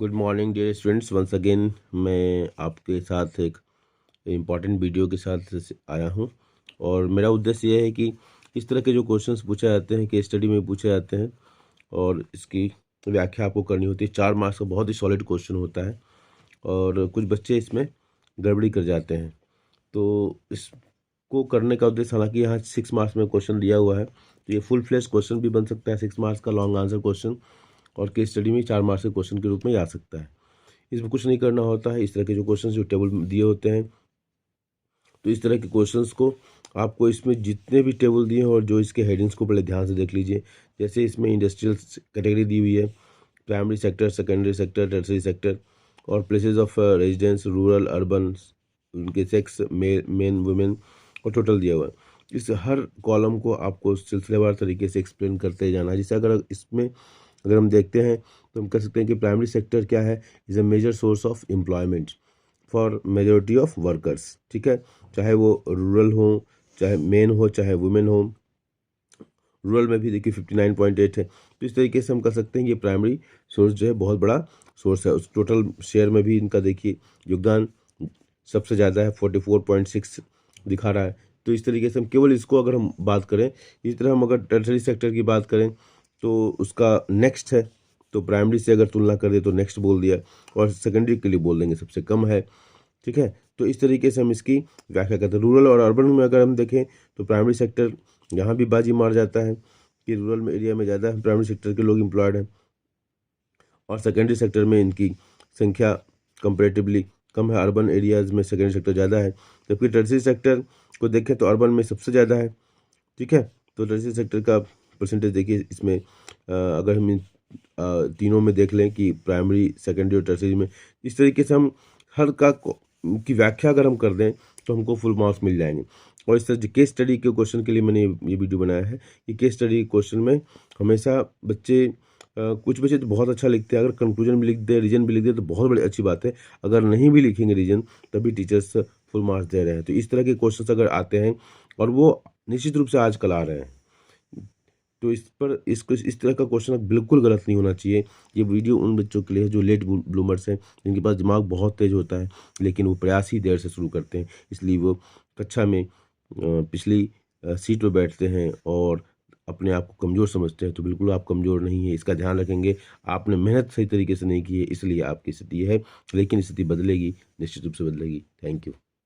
Good morning dear students. Once again मैं आपके साथ एक इम्पॉर्टेंट वीडियो के साथ आया हूँ और मेरा उद्देश्य ये है कि इस तरह के जो क्वेश्चंस पूछे जाते हैं केस स्टडी में पूछे जाते हैं और इसकी व्याख्या आपको करनी होती है। 4 मार्क्स का बहुत ही सॉलिड क्वेश्चन होता है और कुछ बच्चे इसमें गड़बड़ी कर जाते हैं। तो इसको करने का उद्देश्य, हालांकि यहाँ 6 मार्क्स में क्वेश्चन दिया हुआ है तो ये फुल फ्लेश क्वेश्चन भी बन सकता है, 6 मार्क्स का लॉन्ग आंसर क्वेश्चन, और केस स्टडी में 4 मार्क्स के क्वेश्चन के रूप में आ सकता है। इसमें कुछ नहीं करना होता है। इस तरह के जो क्वेश्चन जो टेबल में दिए होते हैं, तो इस तरह के क्वेश्चंस को आपको इसमें जितने भी टेबल दिए हैं और जो इसके हेडिंग्स को पहले ध्यान से देख लीजिए। जैसे इसमें इंडस्ट्रियल कैटेगरी दी हुई है, primary sector, secondary sector, tertiary sector, और places of residence, rural, urban, उनके सेक्स, मेन, वुमेन, और टोटल दिया हुआ है। इस हर कॉलम को आपको सिलसिलेवार तरीके से एक्सप्लेन करते जाना है। जैसे अगर हम देखते हैं तो हम कह सकते हैं कि प्राइमरी सेक्टर क्या है, is a major source of employment for majority of workers. ठीक है, चाहे वो रूरल हो, चाहे मेन हो, चाहे वुमेन हो। रूरल में भी देखिए 59.8 है। तो इस तरीके से हम कह सकते हैं कि प्राइमरी सोर्स जो है बहुत बड़ा सोर्स है। उस टोटल शेयर में भी इनका देखिए योगदान सबसे ज़्यादा है, 44.6 दिखा रहा है। तो इस तरीके से हम केवल इसको अगर हम बात करें, इसी तरह हम अगर टर्सरी सेक्टर की बात करें तो उसका नेक्स्ट है। तो प्राइमरी से अगर तुलना कर दे तो नेक्स्ट बोल दिया, और सेकेंडरी के लिए बोल देंगे सबसे कम है। ठीक है, तो इस तरीके से हम इसकी व्याख्या करते हैं। रूरल और अर्बन में अगर हम देखें तो प्राइमरी सेक्टर यहाँ भी बाजी मार जाता है कि रूरल में एरिया में ज़्यादा प्राइमरी सेक्टर के लोग एम्प्लॉयड हैं, और सेकेंडरी सेक्टर में इनकी संख्या कंपेरेटिवली कम है। अर्बन एरियाज़ में सेकेंडरी सेक्टर ज़्यादा है, जबकि टर्सरी सेक्टर को देखें तो अर्बन में सबसे ज़्यादा है। ठीक है, तो टर्सरी सेक्टर का परसेंटेज देखिए इसमें, अगर हम तीनों में देख लें कि प्राइमरी, सेकेंडरी और टर्सरी में, इस तरीके से हम हर की व्याख्या अगर हम कर दें तो हमको फुल मार्क्स मिल जाएंगे। और इस तरह केस स्टडी के क्वेश्चन के लिए मैंने ये वीडियो बनाया है कि केस स्टडी क्वेश्चन में हमेशा बच्चे, कुछ बच्चे तो बहुत अच्छा लिखते हैं, अगर कंक्लूजन भी लिख दे, रीजन भी लिख दे तो बहुत बड़ी अच्छी बात है। अगर नहीं भी लिखेंगे रीजन तभी टीचर्स फुल मार्क्स दे रहे हैं। तो इस तरह के क्वेश्चंस अगर आते हैं, और वो निश्चित रूप से आजकल आ रहे हैं, तो इस तरह का क्वेश्चन बिल्कुल गलत नहीं होना चाहिए। ये वीडियो उन बच्चों के लिए है जो लेट ब्लूमर्स हैं, जिनके पास दिमाग बहुत तेज होता है लेकिन वो प्रयास ही देर से शुरू करते हैं, इसलिए वो कक्षा में पिछली सीट पर बैठते हैं और अपने आप को कमज़ोर समझते हैं। तो बिल्कुल आप कमज़ोर नहीं है, इसका ध्यान रखेंगे। आपने मेहनत सही तरीके से नहीं की है, इसलिए आपकी स्थिति है, लेकिन स्थिति बदलेगी, निश्चित रूप से बदलेगी। Thank you.